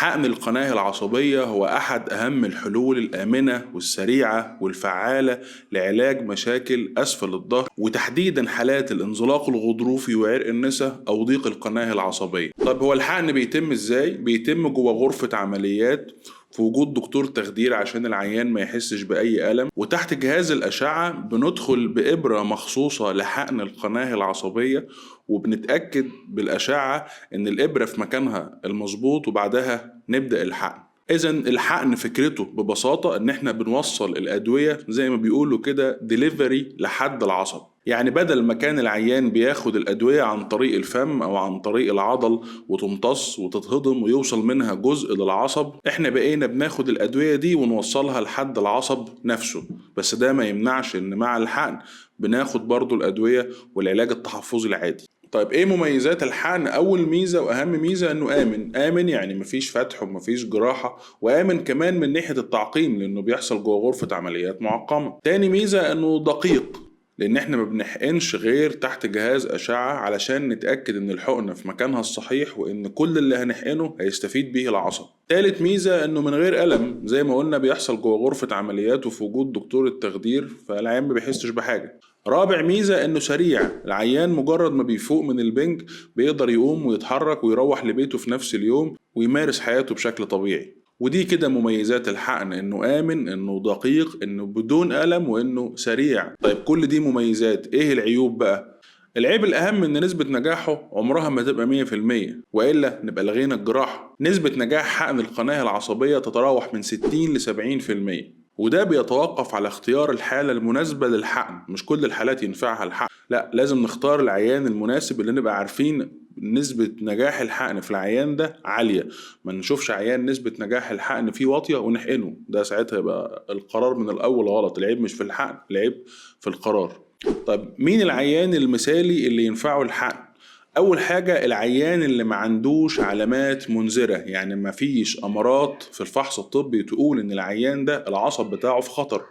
حقن القناة العصبية هو أحد أهم الحلول الآمنة والسريعة والفعالة لعلاج مشاكل أسفل الظهر، وتحديدا حالات الانزلاق الغضروفي وعرق النسا أو ضيق القناة العصبية. طب هو الحقن بيتم إزاي؟ بيتم جوه غرفة عمليات في وجود دكتور تخدير عشان العيان ما يحسش بأي ألم، وتحت جهاز الأشعة بندخل بإبرة مخصوصة لحقن القناة العصبية، وبنتأكد بالأشعة إن الإبرة في مكانها المظبوط، وبعدها نبدأ الحقن. إذا الحقن فكرته ببساطة إن إحنا بنوصل الأدوية زي ما بيقولوا كده ديليفري لحد العصب. يعني بدل ما كان العيان بياخد الأدوية عن طريق الفم أو عن طريق العضل وتمتص وتتهضم ويوصل منها جزء للعصب، إحنا بقينا بناخد الأدوية دي ونوصلها لحد العصب نفسه. بس ده ما يمنعش إن مع الحقن بناخد برضو الأدوية والعلاج التحفظي العادي. طيب ايه مميزات الحقن؟ اول ميزة واهم ميزة انه امن يعني مفيش فتح ومفيش جراحة، وامن كمان من ناحية التعقيم لانه بيحصل جوه غرفة عمليات معقمة. تاني ميزة انه دقيق، لان احنا ما بنحقنش غير تحت جهاز اشعة علشان نتأكد ان الحقنة في مكانها الصحيح وان كل اللي هنحقنه هيستفيد بيه العصب. تالت ميزة انه من غير ألم، زي ما قلنا بيحصل جوه غرفة عمليات وفي وجود دكتور التخدير، فالعيان ما بيحسش بحاجة. رابع ميزة انه سريع، العيان مجرد ما بيفوق من البنج بيقدر يقوم ويتحرك ويروح لبيته في نفس اليوم ويمارس حياته بشكل طبيعي. ودي كده مميزات الحقن، انه امن، انه دقيق، انه بدون ألم، وانه سريع. طيب كل دي مميزات، ايه العيوب بقى؟ العيب الأهم إن نسبة نجاحه عمرها ما تبقى 100%، وإلا نبقى لغينا الجراحة. نسبة نجاح حقن القناة العصبية تتراوح من 60 ل 70%، وده بيتوقف على اختيار الحالة المناسبة للحقن. مش كل الحالات ينفعها الحقن، لا، لازم نختار العيان المناسب اللي نبقى عارفين نسبة نجاح الحقن في العيان ده عالية. ما نشوفش عيان نسبة نجاح الحقن فيه واطية ونحقنه، ده ساعتها يبقى القرار من الأول غلط. العيب مش في الحقن، العيب في القرار. طب مين العيان المثالي اللي ينفعه الحقن؟ أول حاجة العيان اللي ما عندوش علامات منذرة، يعني ما فيش أمارات في الفحص الطبي تقول إن العيان ده العصب بتاعه في خطر.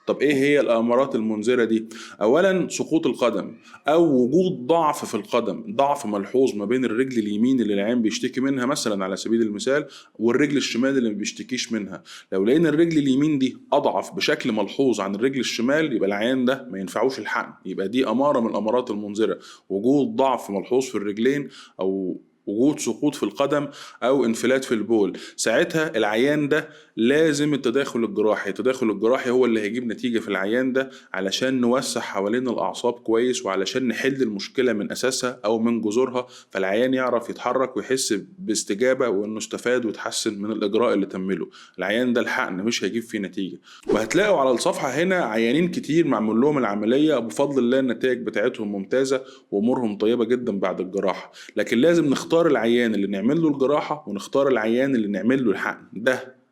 طب ايه هي الامارات المنذرة دي؟ اولا سقوط القدم او وجود ضعف في القدم، ضعف ملحوظ ما بين الرجل اليمين اللي العين بيشتكي منها مثلا على سبيل المثال والرجل الشمال اللي ما بيشتكيش منها. لو لقينا الرجل اليمين دي اضعف بشكل ملحوظ عن الرجل الشمال يبقى العيان ده ما ينفعوش الحقن. يبقى دي امارة من الامارات المنذرة، وجود ضعف ملحوظ في الرجلين او وجود سقوط في القدم او انفلات في البول. ساعتها العيان ده لازم التداخل الجراحي. التداخل الجراحي هو اللي هيجيب نتيجة في العيان ده علشان نوسع حوالين الأعصاب كويس، وعلشان نحل المشكلة من أساسها أو من جذورها، فالعيان يعرف يتحرك ويحس باستجابة وإنه استفاد وتحسن من الإجراء اللي تمله. العيان ده الحقن مش هيجيب فيه نتيجة. وهتلاقوا على الصفحة هنا عيانين كتير معمول لهم العملية بفضل الله النتائج بتاعتهم ممتازة وأمورهم طيبة جدا بعد الجراحة. لكن لازم نختار العيان اللي نعمل له الجراحة ونختار العيان اللي نعمل له الحقن. ده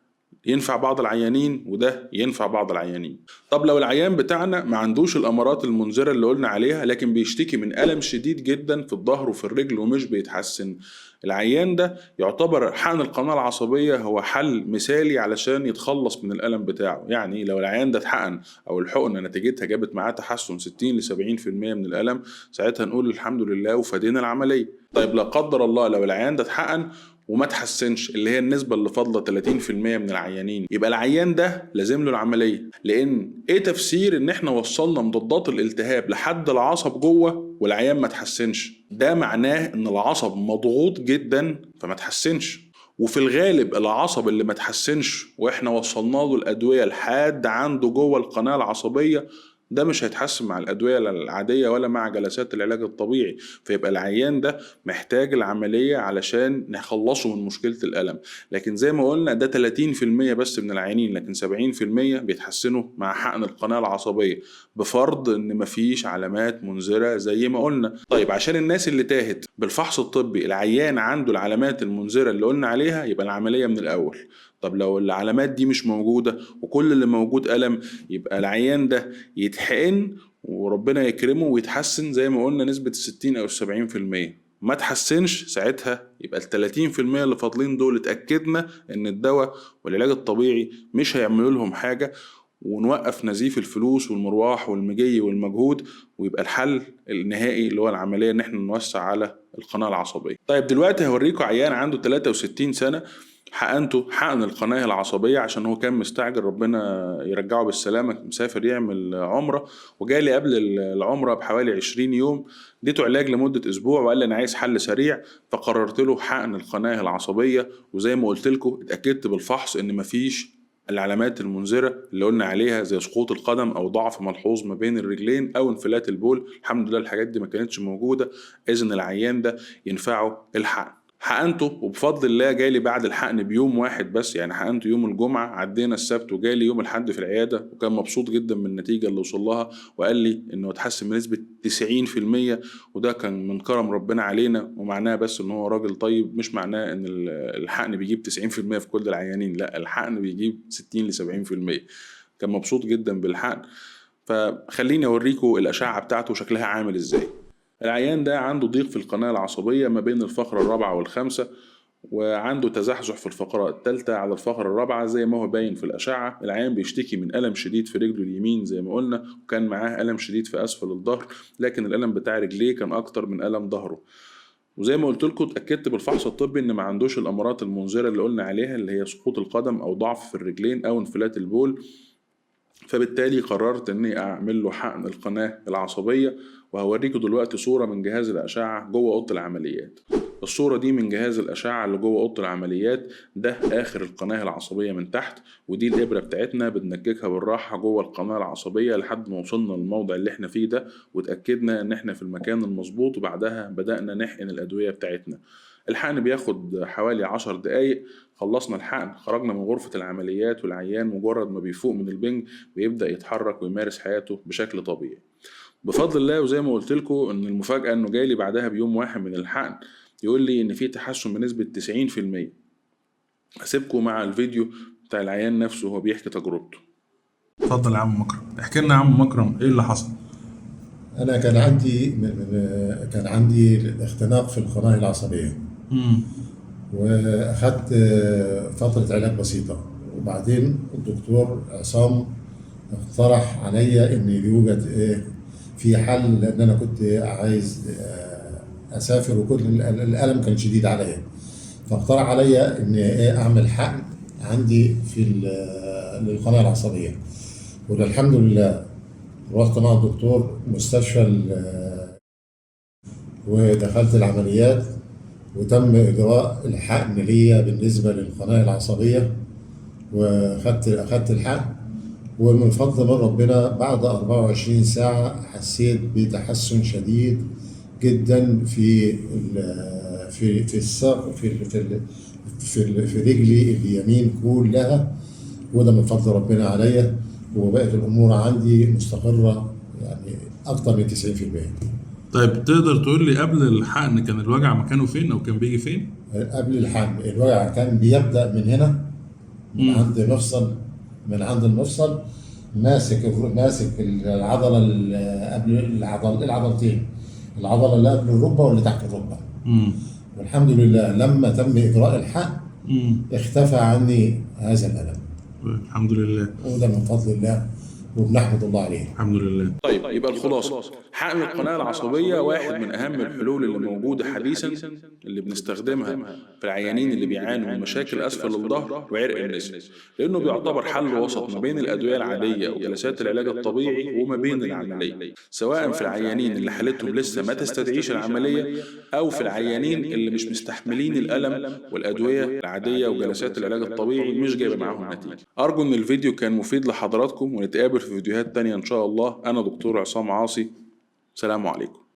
ينفع بعض العيانين وده ينفع بعض العيانين. طب لو العيان بتاعنا ما عندوش الأمارات المنذرة اللي قلنا عليها، لكن بيشتكي من ألم شديد جدا في الظهر وفي الرجل ومش بيتحسن، العيان ده يعتبر حقن القناة العصبية هو حل مثالي علشان يتخلص من الألم بتاعه. يعني لو العيان ده اتحقن أو الحقنة نتيجتها جابت معاه تحسن 60 ل 70% من الألم، ساعتها نقول الحمد لله وفدينا العملية. طيب لا قدر الله لو العيان ده اتحقن وما تحسنش، اللي هي النسبة اللي فاضلة 30% من العيانين، يبقى العيان ده لازم له العملية. لأن إيه تفسير إن إحنا وصلنا مضادات الالتهاب لحد العصب جوه والعيان ما تحسنش؟ ده معناه إن العصب مضغوط جدا فما تحسنش. وفي الغالب العصب اللي ما تحسنش وإحنا وصلنا له الأدوية لحد عنده جوه القناة العصبية، ده مش هيتحسن مع الأدوية العادية ولا مع جلسات العلاج الطبيعي. فيبقى العيان ده محتاج العملية علشان نخلصه من مشكلة الألم. لكن زي ما قلنا ده 30% بس من العيانين، لكن 70% بيتحسنوا مع حقن القناة العصبية، بفرض ان مفيش علامات منذرة زي ما قلنا. طيب عشان الناس اللي تاهت بالفحص الطبي العيان عنده العلامات المنذرة اللي قلنا عليها، يبقى العملية من الأول. طب لو العلامات دي مش موجودة وكل اللي موجود ألم، يبقى العيان ده يتحقن وربنا يكرمه ويتحسن زي ما قلنا نسبة 60 أو 70%. ما تحسنش، ساعتها يبقى 30% اللي فاضلين دول اتأكدنا ان الدواء والعلاج الطبيعي مش هيعملوا لهم حاجة، ونوقف نزيف الفلوس والمرواح والمجي والمجهود، ويبقى الحل النهائي اللي هو العملية ان احنا نوسع على القناة العصبية. طيب دلوقتي هوريكم عيان عنده 63 سنة حقنته حقن القناة العصبية عشان هو كان مستعجل ربنا يرجعه بالسلامة، مسافر يعمل عمرة، وجالي قبل العمرة بحوالي 20 يوم. اديته علاج لمدة أسبوع وقال لي أنا عايز حل سريع، فقررت له حقن القناة العصبية. وزي ما قلت لكم اتأكدت بالفحص إن مفيش العلامات المنذرة اللي قلنا عليها زي سقوط القدم أو ضعف ملحوظ ما بين الرجلين أو انفلات البول. الحمد لله الحاجات دي ما كانتش موجودة، إذن العيان ده ينفعه الحقن. حقنته وبفضل الله جالي بعد الحقن بيوم واحد بس، يعني حقنته يوم الجمعة، عدينا السبت وجالي يوم الأحد في العيادة، وكان مبسوط جدا من النتيجة اللي وصل لها، وقال لي إنه اتحسن بنسبة 90%. وده كان من كرم ربنا علينا، ومعناه بس إن هو راجل طيب، مش معناه إن الحقن بيجيب 90% في كل العيانين، لا الحقن بيجيب 60 ل 70%. كان مبسوط جدا بالحقن. فخليني أوريكم الأشعة بتاعته شكلها عامل إزاي. العيان ده عنده ضيق في القناة العصبية ما بين الفقرة الرابعة والخامسة، وعنده تزحزح في الفقرة الثالثة على الفقرة الرابعة زي ما هو باين في الأشعة. العيان بيشتكي من ألم شديد في رجله اليمين زي ما قلنا، وكان معاه ألم شديد في أسفل الظهر، لكن الألم بتاع رجليه كان أكتر من ألم ظهره. وزي ما قلت لكم اتأكدت بالفحص الطبي إن ما عندوش الأمراض المنذرة اللي قلنا عليها، اللي هي سقوط القدم أو ضعف في الرجلين أو انفلات البول. فبالتالي قررت اني اعمل له حقن القناة العصبية، وهوريكم دلوقتي صورة من جهاز الأشعة جوه أوضة العمليات. الصورة دي من جهاز الأشعة اللي جوه أوضة العمليات، ده آخر القناة العصبية من تحت، ودي الإبرة بتاعتنا بننككها بالراحة جوه القناة العصبية لحد ما وصلنا للموضع اللي احنا فيه ده، وتأكدنا ان احنا في المكان المظبوط، وبعدها بدأنا نحقن الأدوية بتاعتنا. الحقن بياخد حوالي 10 دقايق. خلصنا الحقن خرجنا من غرفة العمليات، والعيان مجرد ما بيفوق من البنج بيبدأ يتحرك ويمارس حياته بشكل طبيعي بفضل الله. وزي ما قلت لكم ان المفاجأة انه جاي لي بعدها بيوم واحد من الحقن يقول لي ان في تحسن بنسبة 90%. هسيبكم مع الفيديو بتاع العيان نفسه وهو بيحكي تجربته. اتفضل يا عم مكرم، احكي لنا يا عم مكرم ايه اللي حصل. أنا كان عندي اختناق في القناة العصبية، امم وأخدت فترة علاج بسيطة. وبعدين الدكتور عصام اقترح عليا إن يوجد في حل، لأن أنا كنت عايز أسافر، وكل الألم كان شديد عليا. فاقترح عليا إن أعمل حقن عندي للقناة العصبية. والحمد لله رحت مع الدكتور مستشفى ودخلت العمليات، وتم إجراء الحقن ليا بالنسبة للقناة العصبية، أخدت الحقن. ومن فضل من ربنا بعد 24 ساعة حسيت بتحسن شديد جدا في الساق في رجلي اليمين كلها، وده من فضل ربنا عليا. وبقت الأمور عندي مستقرة يعني أكتر من 90%. طيب تقدر تقول لي قبل الحقن كان الوجع مكانه فين او كان بيجي فين؟ قبل الحمل الوجع كان بيبدأ من هنا، من عند المفصل، ماسك العضلة قبل العضلتين، العضلة اللي قبل الركبة واللي تحت الركبة. والحمد لله لما تم إجراء الحقن اختفى عني هذا الألم، الحمد لله. وده من فضل الله وبنحمد الله عليه. الحمد لله. طيب يبقى الخلاصة، حقن القناة العصبية واحد من أهم الحلول اللي موجودة حديثا، اللي بنستخدمها في العيانين اللي بيعانوا من مشاكل أسفل الظهر وعرق النسا، لأنه بيعتبر حل وسط ما بين الأدوية العادية وجلسات العلاج الطبيعي وما بين العملية، سواء في العيانين اللي حالتهم لسه ما تستدعيش العملية، أو في العيانين اللي مش مستحملين الألم والأدوية العادية وجلسات العلاج الطبيعي مش جايبة معاهم نتيجة. أرجو إن الفيديو كان مفيد لحضراتكم، ونتقابل في فيديوهات تانية إن شاء الله. أنا دكتور عصام عاصي، سلام عليكم.